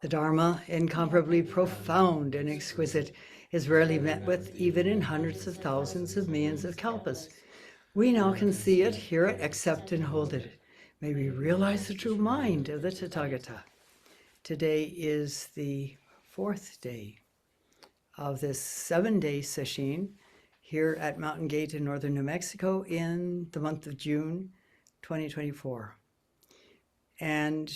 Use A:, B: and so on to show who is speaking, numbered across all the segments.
A: The Dharma, incomparably profound and exquisite, is rarely met with even in hundreds of thousands of millions of kalpas. We now can see it, hear it, accept and hold it. May we realize the true mind of the Tathagata. Today is the fourth day of this 7-day session here at Mountain Gate in northern New Mexico in the month of June 2024. And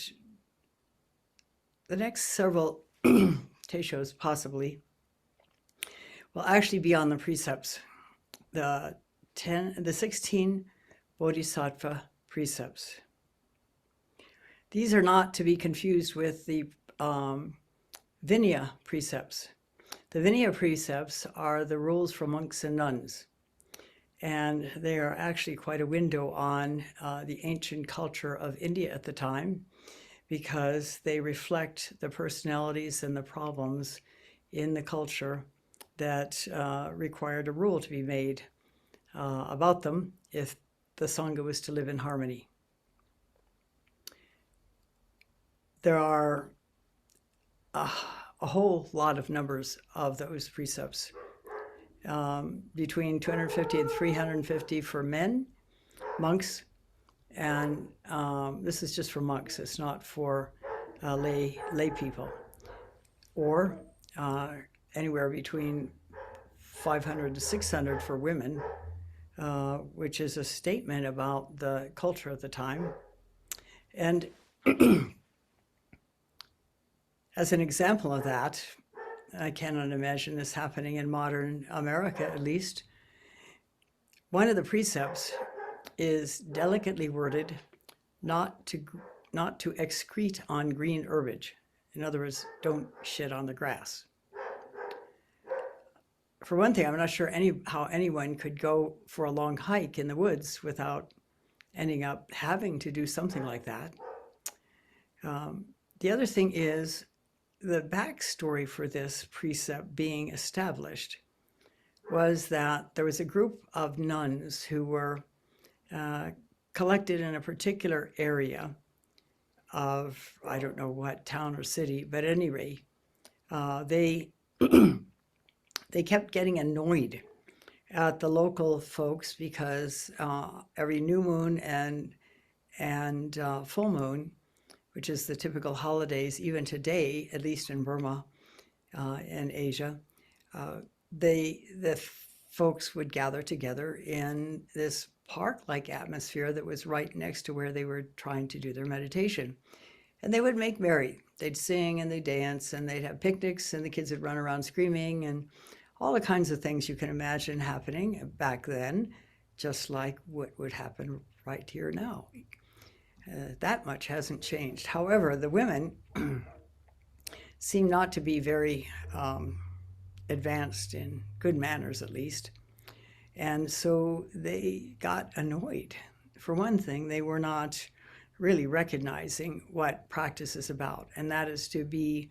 A: the next several teishos possibly will actually be on the precepts, the 16 Bodhisattva precepts. These are not to be confused with the Vinaya precepts. The Vinaya precepts are the rules for monks and nuns, and they are actually quite a window on the ancient culture of India at the time, because they reflect the personalities and the problems in the culture that required a rule to be made about them if the Sangha was to live in harmony. There are a whole lot of numbers of those precepts, between 250 and 350 for men, monks, and this is just for monks, it's not for lay people, or anywhere between 500 to 600 for women, which is a statement about the culture at the time. And as an example of that, I cannot imagine this happening in modern America, at least. One of the precepts is delicately worded, not to excrete on green herbage. In other words, don't shit on the grass. For one thing, I'm not sure how anyone could go for a long hike in the woods without ending up having to do something like that. The other thing is, the backstory for this precept being established was that there was a group of nuns who were collected in a particular area of, I don't know what town or city, but at any rate, they kept getting annoyed at the local folks because every new moon and full moon, which is the typical holidays even today, at least in Burma and Asia, the folks would gather together in this park-like atmosphere that was right next to where they were trying to do their meditation. And they would make merry. They'd sing and they'd dance and they'd have picnics and the kids would run around screaming and all the kinds of things you can imagine happening back then, just like what would happen right here now. That much hasn't changed. However, the women seem not to be very advanced in good manners, at least. And so they got annoyed. For one thing, they were not really recognizing what practice is about, and that is to be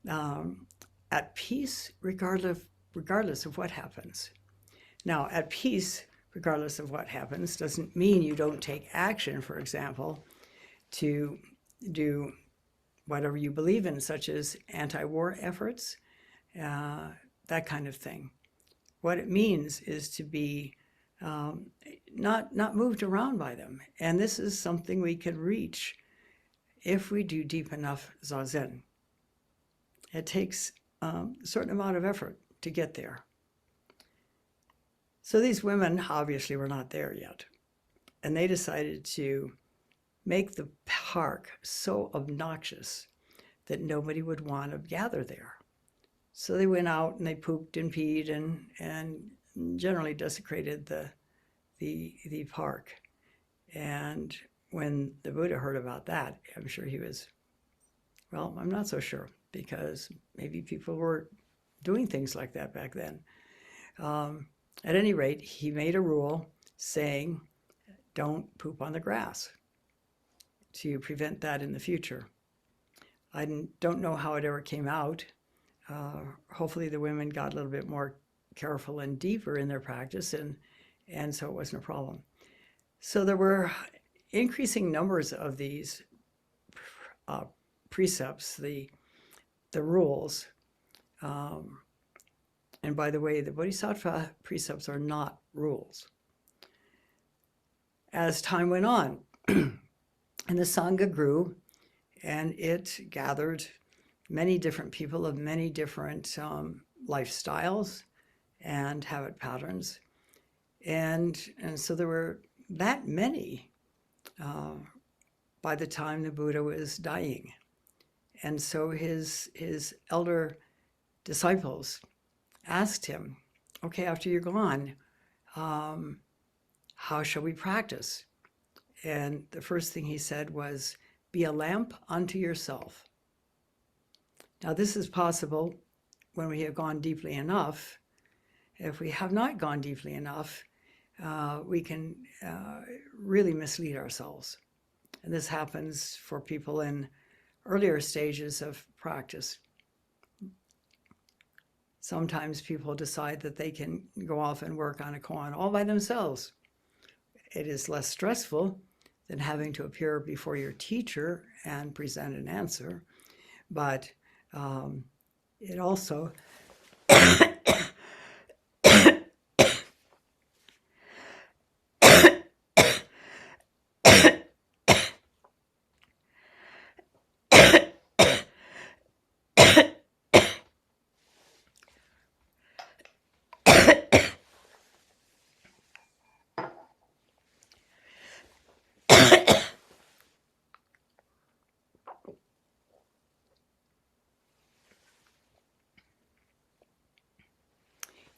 A: at peace regardless of what happens. Now, at peace regardless of what happens doesn't mean you don't take action, for example, to do whatever you believe in, such as anti-war efforts, that kind of thing. What it means is to be not moved around by them. And this is something we can reach if we do deep enough zazen. It takes a certain amount of effort to get there. So these women obviously were not there yet. And they decided to make the park so obnoxious that nobody would want to gather there. So they went out and they pooped and peed and generally desecrated the park. And when the Buddha heard about that, I'm sure he was, well, I'm not so sure, because maybe people were doing things like that back then. At any rate, he made a rule saying, don't poop on the grass, to prevent that in the future. I don't know how it ever came out. Hopefully the women got a little bit more careful and deeper in their practice, and so it wasn't a problem. So there were increasing numbers of these precepts. The the rules. And by the way, the Bodhisattva precepts are not rules. As time went on, and the Sangha grew, and it gathered many different people of many different lifestyles and habit patterns. And so there were that many by the time the Buddha was dying. And so his elder disciples asked him, okay, after you're gone, how shall we practice? And the first thing he said was, be a lamp unto yourself. Now, this is possible when we have gone deeply enough. If we have not gone deeply enough, we can really mislead ourselves. And this happens for people in earlier stages of practice. Sometimes people decide that they can go off and work on a koan all by themselves. It is less stressful than having to appear before your teacher and present an answer, but it also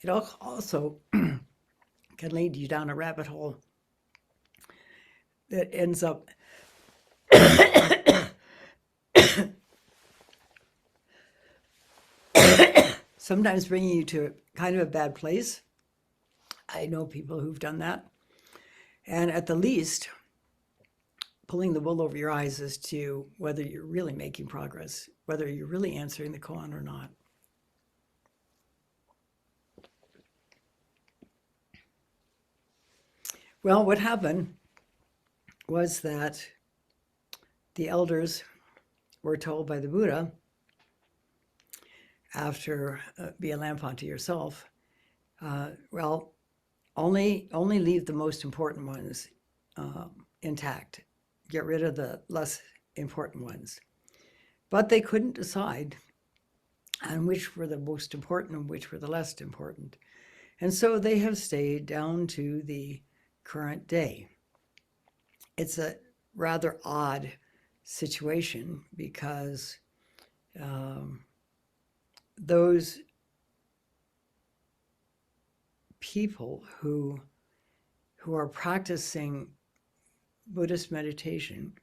A: it also can lead you down a rabbit hole that ends up sometimes bringing you to kind of a bad place. I know people who've done that. And at the least, pulling the wool over your eyes as to whether you're really making progress, whether you're really answering the koan or not. Well, what happened was that the elders were told by the Buddha, after be a lamp unto yourself, well, only leave the most important ones intact. Get rid of the less important ones. But they couldn't decide on which were the most important and which were the less important. And so they have stayed down to the current day. It's a rather odd situation because those people who are practicing Buddhist meditation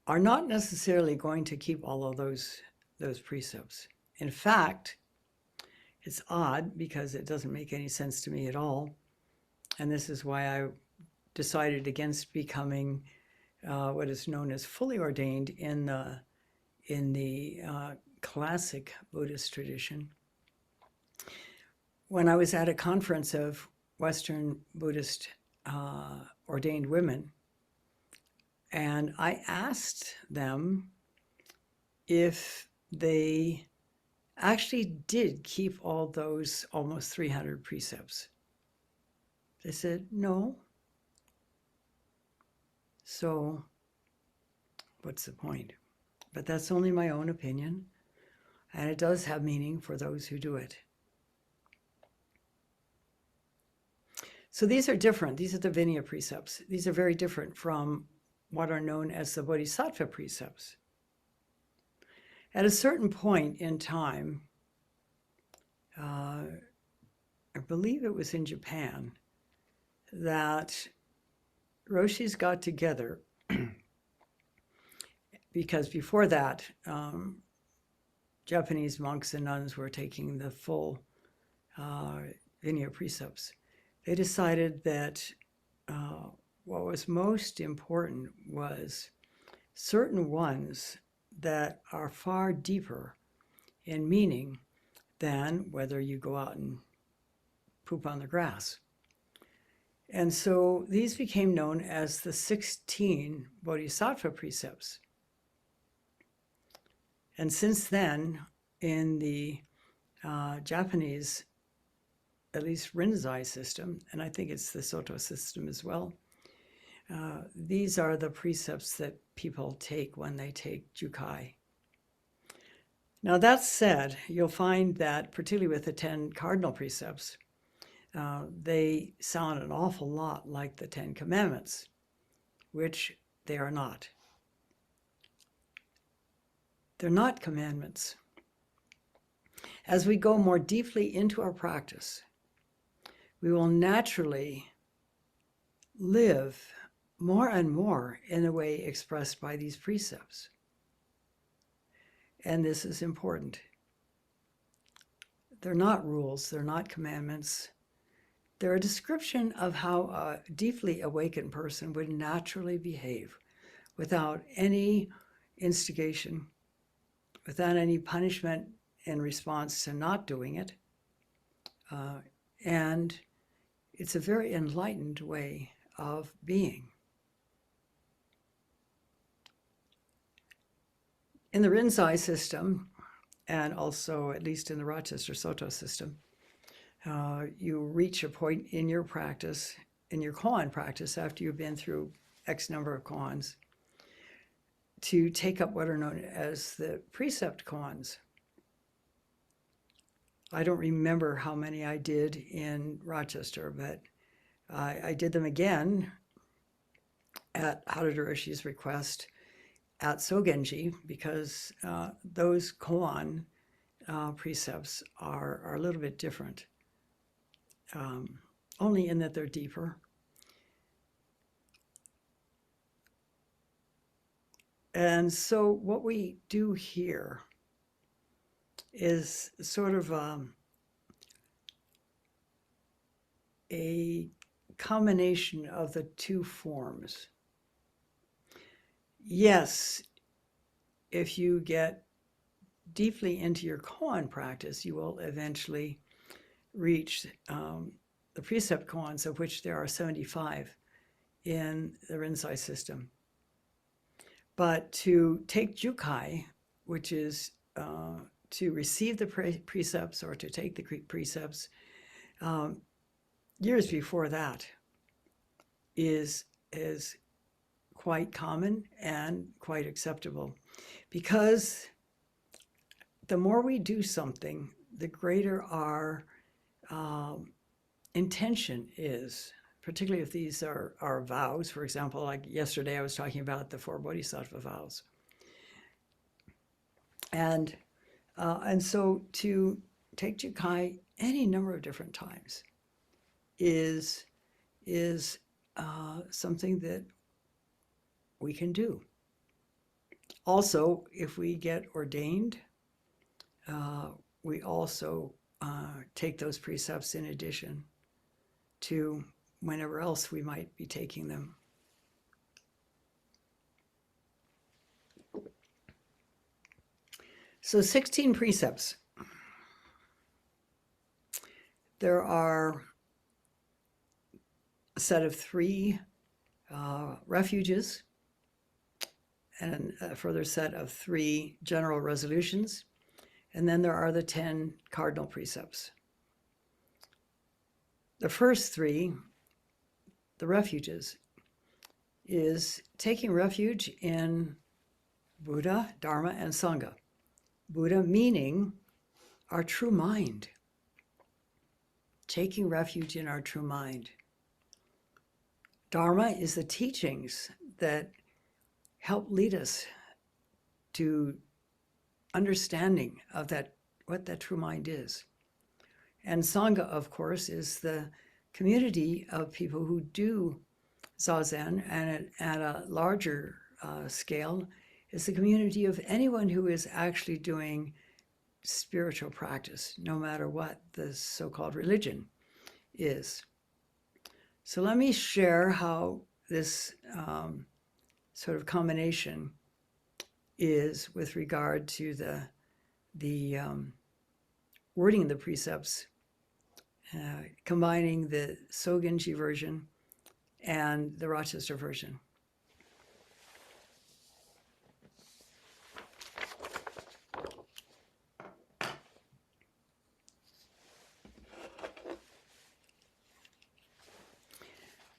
A: are not necessarily going to keep all of those precepts. In fact, it's odd because it doesn't make any sense to me at all. And this is why I decided against becoming what is known as fully ordained in the classic Buddhist tradition. When I was at a conference of Western Buddhist ordained women, and I asked them if they actually did keep all those almost 300 precepts. They said, no. So what's the point? But that's only my own opinion, and it does have meaning for those who do it. So these are different. These are the Vinaya precepts. These are very different from what are known as the Bodhisattva precepts. At a certain point in time, I believe it was in Japan, that roshis got together because before that, Japanese monks and nuns were taking the full Vinaya precepts. They decided that what was most important was certain ones that are far deeper in meaning than whether you go out and poop on the grass. And so these became known as the 16 Bodhisattva precepts. And since then, in the Japanese, at least Rinzai system, and I think it's the Soto system as well, these are the precepts that people take when they take Jukai. Now that said, you'll find that particularly with the 10 cardinal precepts, they sound an awful lot like the 10 commandments, which they are not. They're not commandments. As we go more deeply into our practice, we will naturally live more and more in a way expressed by these precepts. And this is important. They're not rules, they're not commandments. They're a description of how a deeply awakened person would naturally behave without any instigation, without any punishment in response to not doing it. And it's a very enlightened way of being. In the Rinzai system, and also at least in the Rochester Soto system, you reach a point in your practice, in your koan practice, after you've been through X number of koans, to take up what are known as the precept koans. I don't remember how many I did in Rochester, but I did them again at Mitra-roshi's request at Sogenji, because those koan precepts are a little bit different, only in that they're deeper. And so what we do here is sort of a combination of the two forms. Yes, if you get deeply into your koan practice, you will eventually reach the precept koans, of which there are 75 in the Rinzai system. But to take Jukai, which is to receive the precepts or to take the precepts, years before that is quite common and quite acceptable, because the more we do something, the greater our intention is, particularly if these are vows. For example, like yesterday I was talking about the 4 Bodhisattva vows. And so to take Jukai any number of different times is something that we can do. Also, if we get ordained, we also take those precepts in addition to whenever else we might be taking them. So 16 precepts. There are a set of 3 refuges and a further set of 3 general resolutions. And then there are the 10 cardinal precepts. The first 3, the refuges, is taking refuge in Buddha, Dharma, and Sangha. Buddha meaning our true mind. Taking refuge in our true mind. Dharma is the teachings that help lead us to understanding of that, what that true mind is. And Sangha, of course, is the community of people who do Zazen, and at a larger scale is the community of anyone who is actually doing spiritual practice, no matter what the so-called religion is. So let me share how this sort of combination is with regard to the wording of the precepts, combining the Sogenji version and the Rochester version.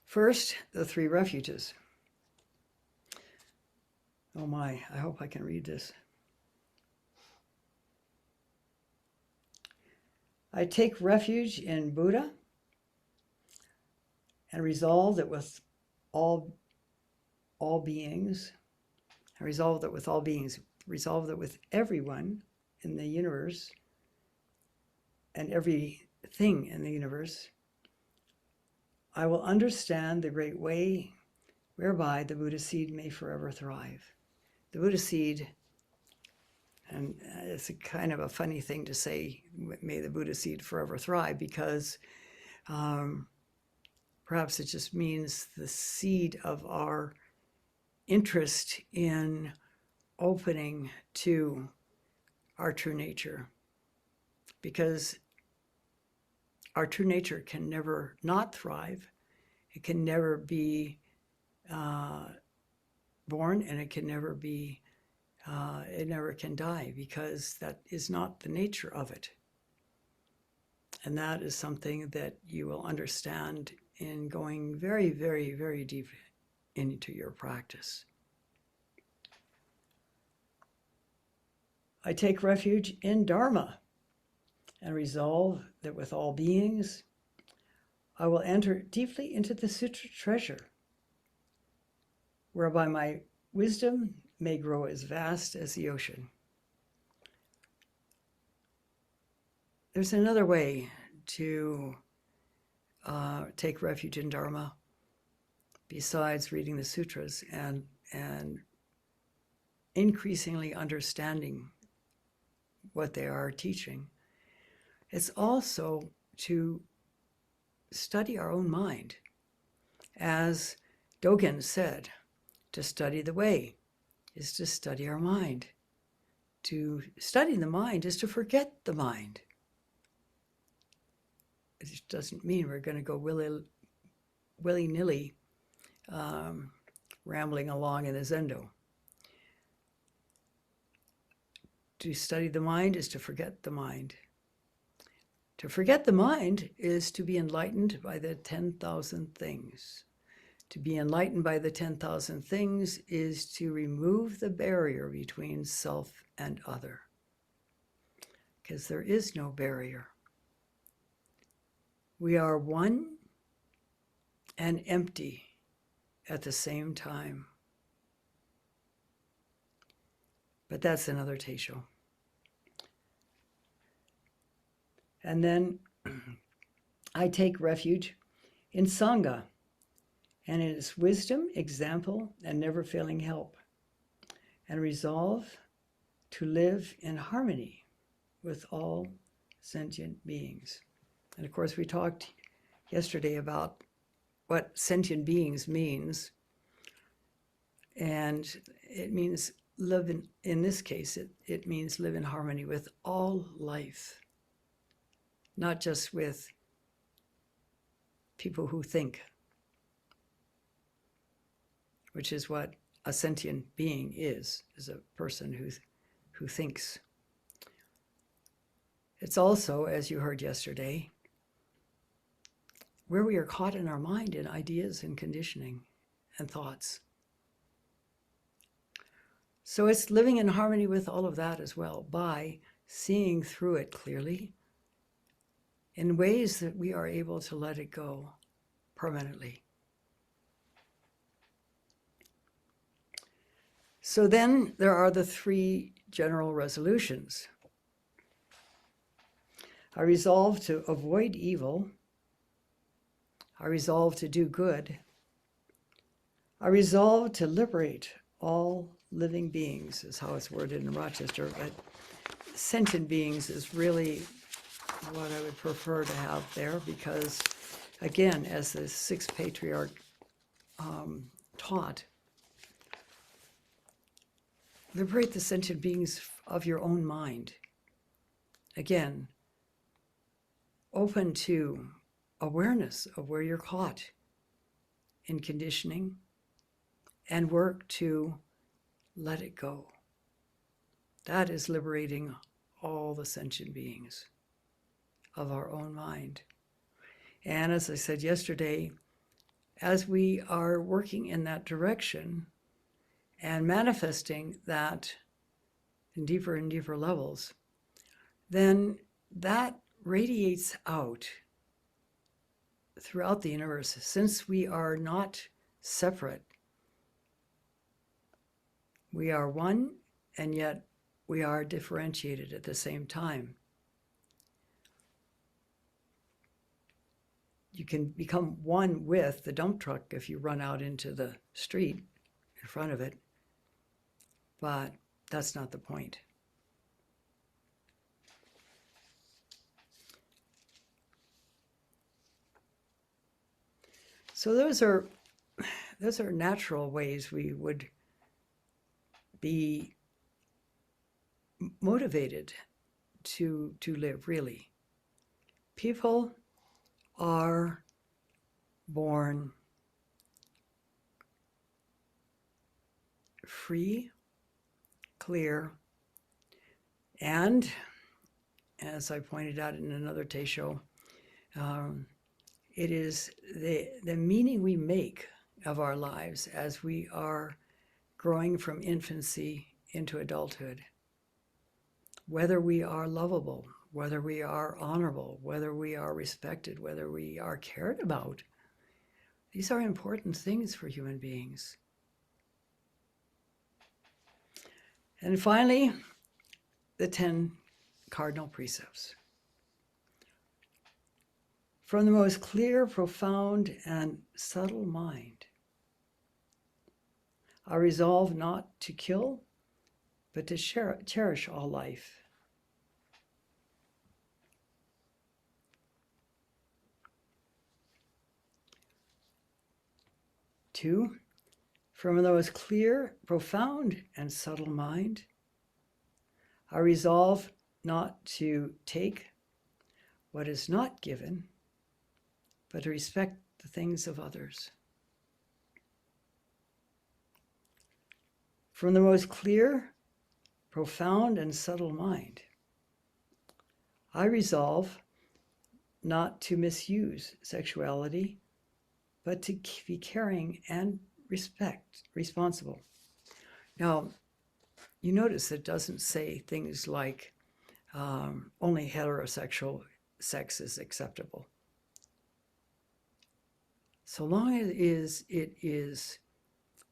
A: First, the three refuges. Oh my, I hope I can read this. I take refuge in Buddha and resolve that with all beings, I resolve that with all beings, resolve that with everyone in the universe and everything in the universe, I will understand the great way whereby the Buddha seed may forever thrive. The Buddha seed, and it's a kind of a funny thing to say, may the Buddha seed forever thrive, because perhaps it just means the seed of our interest in opening to our true nature, because our true nature can never not thrive. It can never be born, and it can never be, it never can die, because that is not the nature of it. And that is something that you will understand in going very, very, very deep into your practice. I take refuge in Dharma and resolve that with all beings, I will enter deeply into the sutra treasure, whereby my wisdom may grow as vast as the ocean. There's another way to take refuge in Dharma besides reading the sutras and increasingly understanding what they are teaching. It's also to study our own mind. As Dogen said, to study the way is to study our mind. To study the mind is to forget the mind. It doesn't mean we're going to go willy-nilly rambling along in the Zendo. To study the mind is to forget the mind. To forget the mind is to be enlightened by the 10,000 things. To be enlightened by the 10,000 things is to remove the barrier between self and other, because there is no barrier. We are one and empty at the same time. But that's another teisho. And then I take refuge in Sangha and in its wisdom, example, and never-failing help, and resolve to live in harmony with all sentient beings. And of course, we talked yesterday about what sentient beings means. And it means live in this case, it means live in harmony with all life, not just with people who think, which is what a sentient being is a person who thinks. It's also, as you heard yesterday, where we are caught in our mind in ideas and conditioning and thoughts. So it's living in harmony with all of that as well, by seeing through it clearly in ways that we are able to let it go permanently. So then there are the three general resolutions. I resolve to avoid evil. I resolve to do good. I resolve to liberate all living beings, is how it's worded in Rochester, but sentient beings is really what I would prefer to have there, because, again, as the sixth patriarch taught, liberate the sentient beings of your own mind. Again, open to awareness of where you're caught in conditioning and work to let it go. That is liberating all the sentient beings of our own mind. And as I said yesterday, as we are working in that direction and manifesting that in deeper and deeper levels, then that radiates out throughout the universe. Since we are not separate, we are one, and yet we are differentiated at the same time. You can become one with the dump truck if you run out into the street in front of it, but that's not the point. So those are natural ways we would be motivated to live, really. People are born free, clear, and, as I pointed out in another Teisho, it is the meaning we make of our lives as we are growing from infancy into adulthood. Whether we are lovable, whether we are honorable, whether we are respected, whether we are cared about. These are important things for human beings. And finally, the 10 cardinal precepts. From the most clear, profound, and subtle mind, I resolve not to kill, but to cherish all life. 2, from the most clear, profound, and subtle mind, I resolve not to take what is not given, but to respect the things of others. From the most clear, profound, and subtle mind, I resolve not to misuse sexuality, but to be caring and responsible. Now, you notice it doesn't say things like only heterosexual sex is acceptable. So long as it is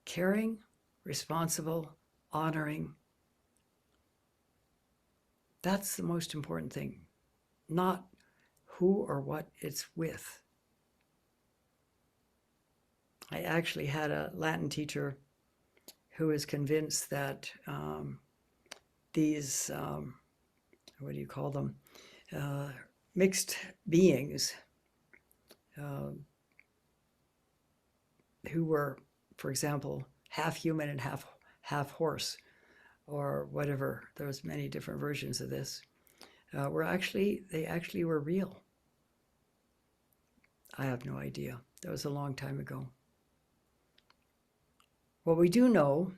A: caring, responsible, honoring, that's the most important thing, not who or what it's with. I actually had a Latin teacher who was convinced that these, what do you call them, mixed beings who were, for example, half human and half horse, or whatever. There was many different versions of this. They actually were real. I have no idea. That was a long time ago. What we do know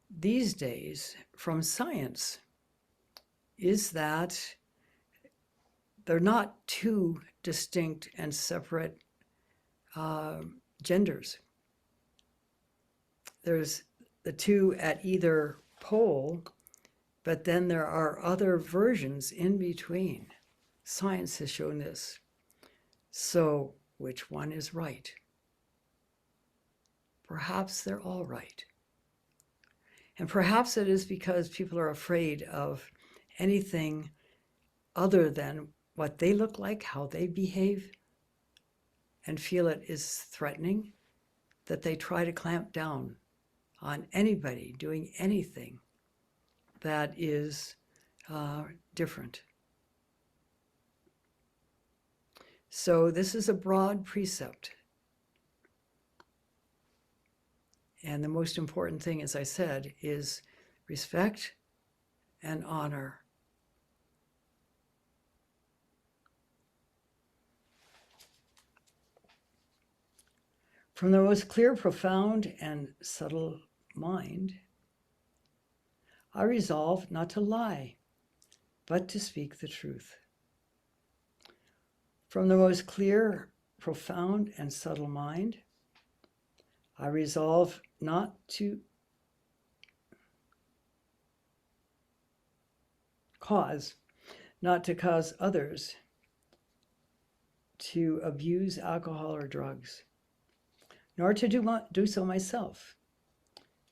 A: these days from science is that they're not two distinct and separate genders. There's the two at either pole, but then there are other versions in between. Science has shown this. So which one is right? Perhaps they're all right. And perhaps it is because people are afraid of anything other than what they look like, how they behave, and feel it is threatening, that they try to clamp down on anybody doing anything that is different. So this is a broad precept. And the most important thing, as I said, is respect and honor. From the most clear, profound, and subtle mind, I resolve not to lie, but to speak the truth. From the most clear, profound, and subtle mind, I resolve not to cause others to abuse alcohol or drugs, nor to do so myself,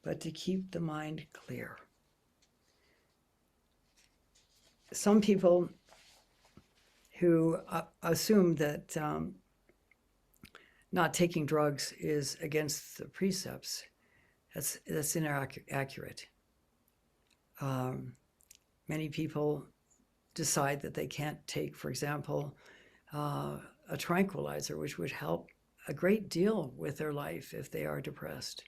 A: but to keep the mind clear. Some people who assume that not taking drugs is against the precepts, that's inaccurate. Many people decide that they can't take, for example, a tranquilizer, which would help a great deal with their life if they are depressed,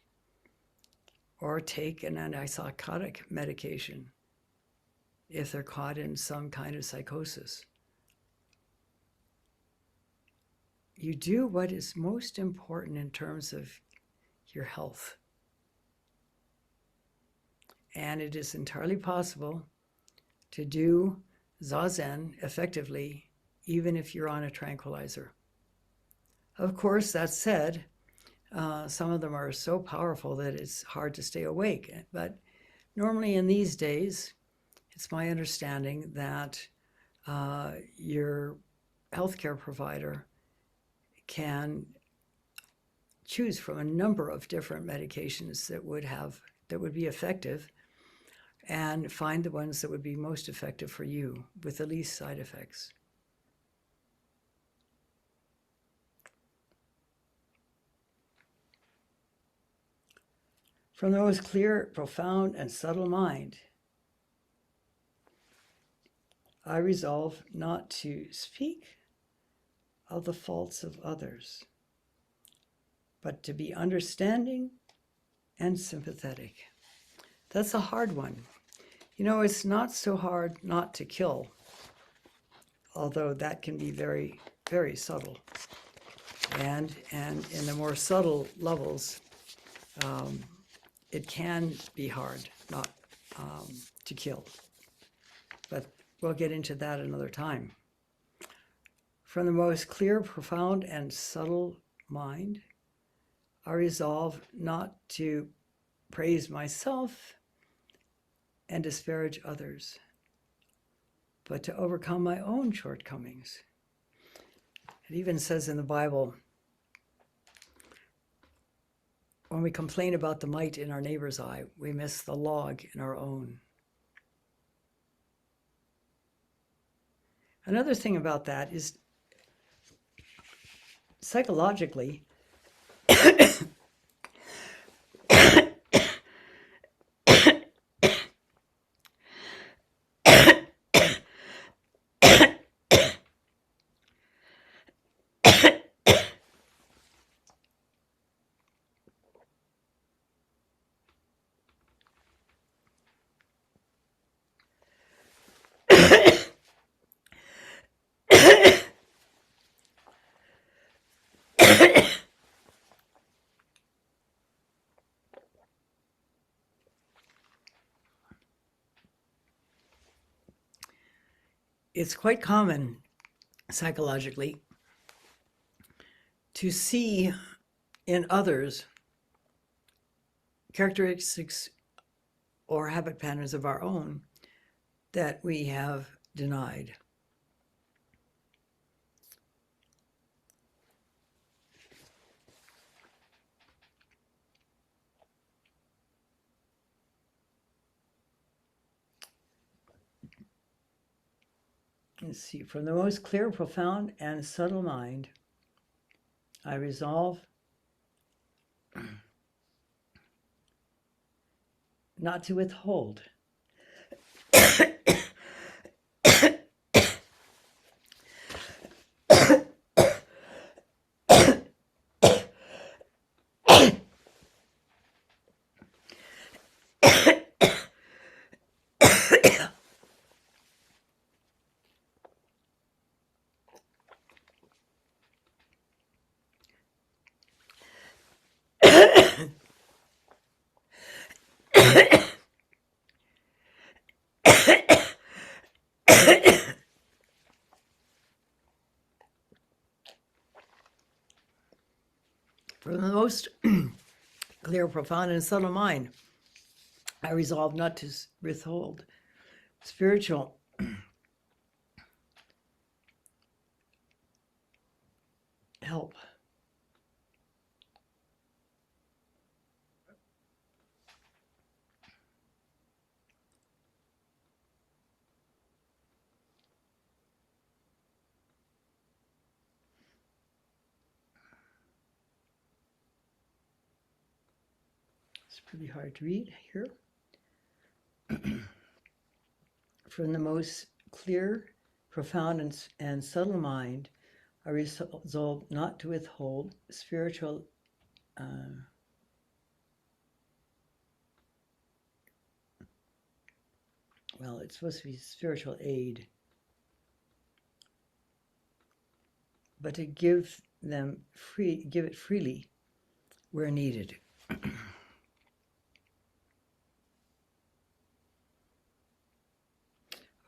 A: or take an antipsychotic medication if they're caught in some kind of psychosis. You do what is most important in terms of your health. And it is entirely possible to do Zazen effectively, even if you're on a tranquilizer. Of course, that said, some of them are so powerful that it's hard to stay awake. But normally in these days, it's my understanding that your healthcare provider can choose from a number of different medications that would be effective, and find the ones that would be most effective for you with the least side effects. From the most clear, profound, and subtle mind, I resolve not to speak of the faults of others, but to be understanding and sympathetic. That's a hard one. You know, it's not so hard not to kill, although that can be very, very subtle. And in the more subtle levels, it can be hard not to kill. But we'll get into that another time. From the most clear, profound, and subtle mind, I resolve not to praise myself and disparage others, but to overcome my own shortcomings. It even says in the Bible, when we complain about the mite in our neighbor's eye, we miss the log in our own. Another thing about that is, psychologically, it's quite common psychologically to see in others characteristics or habit patterns of our own that we have denied. Let's see, from the most clear, profound, and subtle mind, I resolve not to withhold For the most clear, profound, and subtle mind, I resolve not to withhold spiritual help. It's pretty hard to read here. From the most clear, profound, and subtle mind, I resolve not to withhold spiritual well, it's supposed to be spiritual aid, but to give it freely where needed.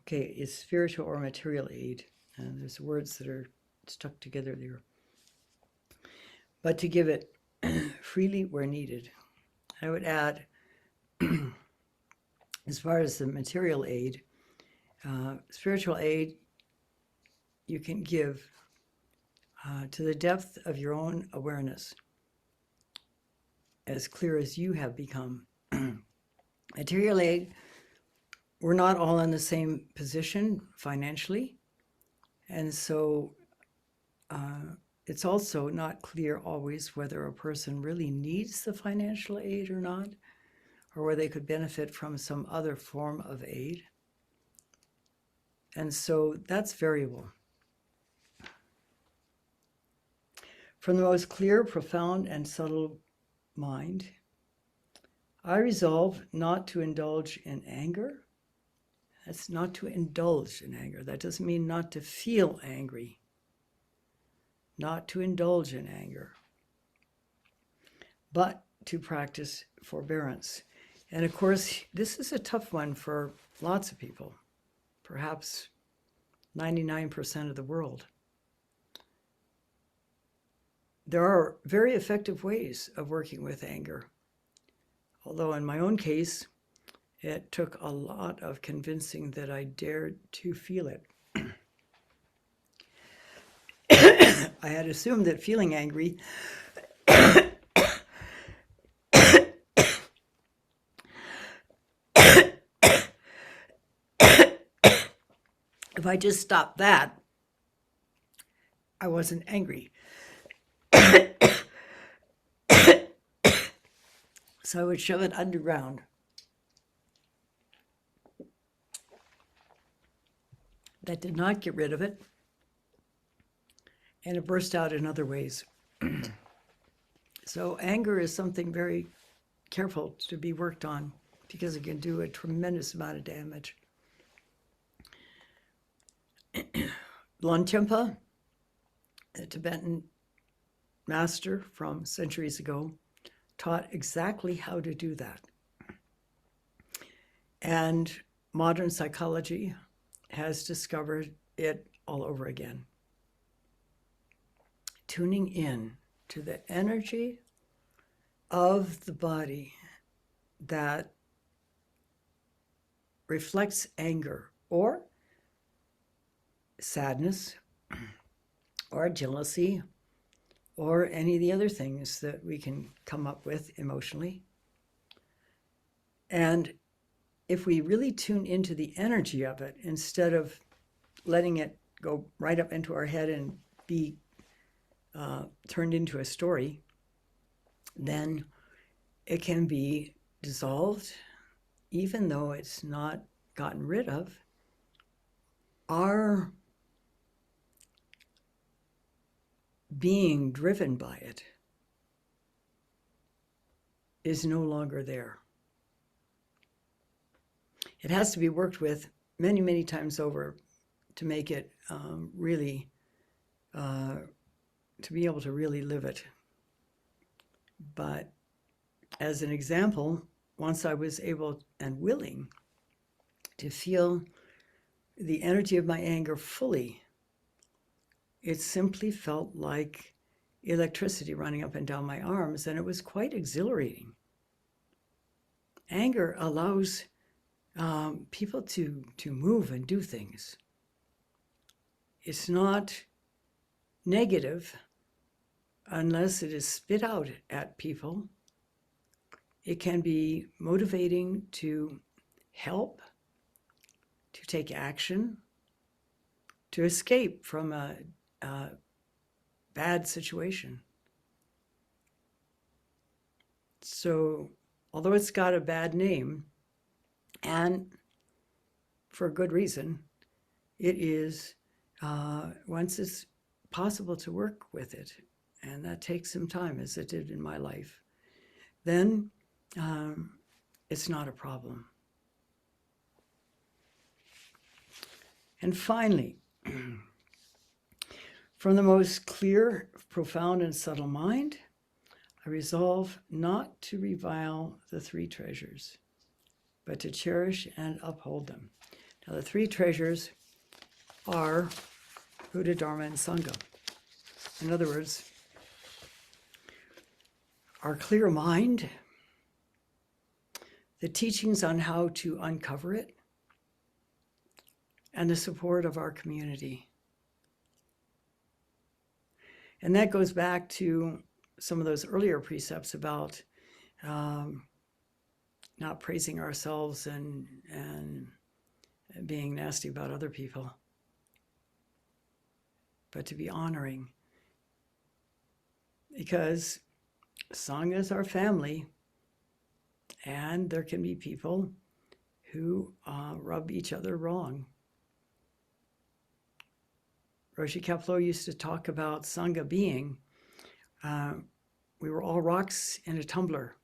A: Okay, it's spiritual or material aid, and there's words that are stuck together there. But to give it freely where needed. I would add, as far as the material aid, spiritual aid you can give to the depth of your own awareness, as clear as you have become. Material aid, we're not all in the same position financially, and so it's also not clear always whether a person really needs the financial aid or not, or whether they could benefit from some other form of aid. And so that's variable. From the most clear, profound, and subtle mind, I resolve not to indulge in anger. That's not to indulge in anger. That doesn't mean not to feel angry. Not to indulge in anger, but to practice forbearance. And of course, this is a tough one for lots of people, perhaps 99% of the world. There are very effective ways of working with anger, although in my own case, it took a lot of convincing that I dared to feel it. I had assumed that feeling angry if I just stopped that, I wasn't angry. So I would shove it underground. That did not get rid of it, and it burst out in other ways. So anger is something very careful to be worked on because it can do a tremendous amount of damage. Longchenpa, a Tibetan master from centuries ago, taught exactly how to do that. And modern psychology has discovered it all over again. Tuning in to the energy of the body that reflects anger or sadness or jealousy or any of the other things that we can come up with emotionally. And if we really tune into the energy of it instead of letting it go right up into our head and be turned into a story, then it can be dissolved, even though it's not gotten rid of. Our being driven by it is no longer there. It has to be worked with many, many times over to make it really, to be able to really live it. But as an example, once I was able and willing to feel the energy of my anger fully, it simply felt like electricity running up and down my arms, and it was quite exhilarating. Anger allows people to move and do things. It's not negative unless it is spit out at people. It can be motivating to help, to take action, to escape from a bad situation. So, although it's got a bad name, and for a good reason, it is, once it's possible to work with it, and that takes some time, as it did in my life, then it's not a problem. And finally, from the most clear, profound, and subtle mind, I resolve not to revile the three treasures, but to cherish and uphold them. Now, the three treasures are Buddha, Dharma, and Sangha. In other words, our clear mind, the teachings on how to uncover it, and the support of our community. And that goes back to some of those earlier precepts about not praising ourselves and being nasty about other people, but to be honoring. Because Sangha is our family, and there can be people who rub each other wrong. Roshi Kapleau used to talk about Sangha being, we were all rocks in a tumbler.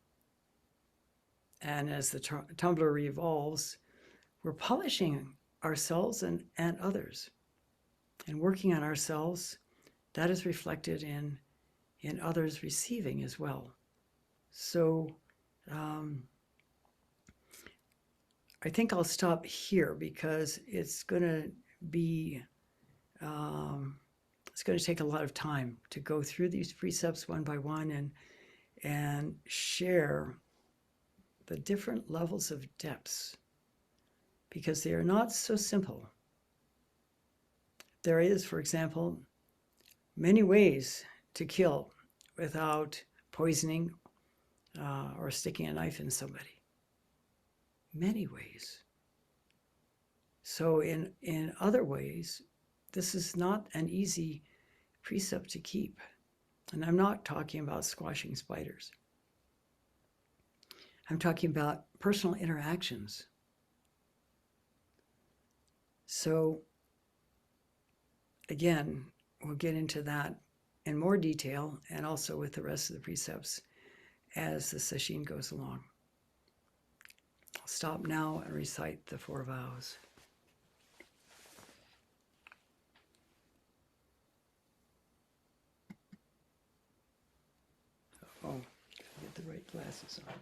A: And as the tumbler revolves, we're polishing ourselves and others. And working on ourselves, that is reflected in others receiving as well. So I think I'll stop here because it's going to be, it's going to take a lot of time to go through these precepts one by one and share the different levels of depths, because they are not so simple. There is, for example, many ways to kill without poisoning or sticking a knife in somebody. Many ways. So in other ways, this is not an easy precept to keep. And I'm not talking about squashing spiders. I'm talking about personal interactions. So again, we'll get into that in more detail and also with the rest of the precepts as the session goes along. I'll stop now and recite the 4 vows. Oh, gotta get the right glasses on.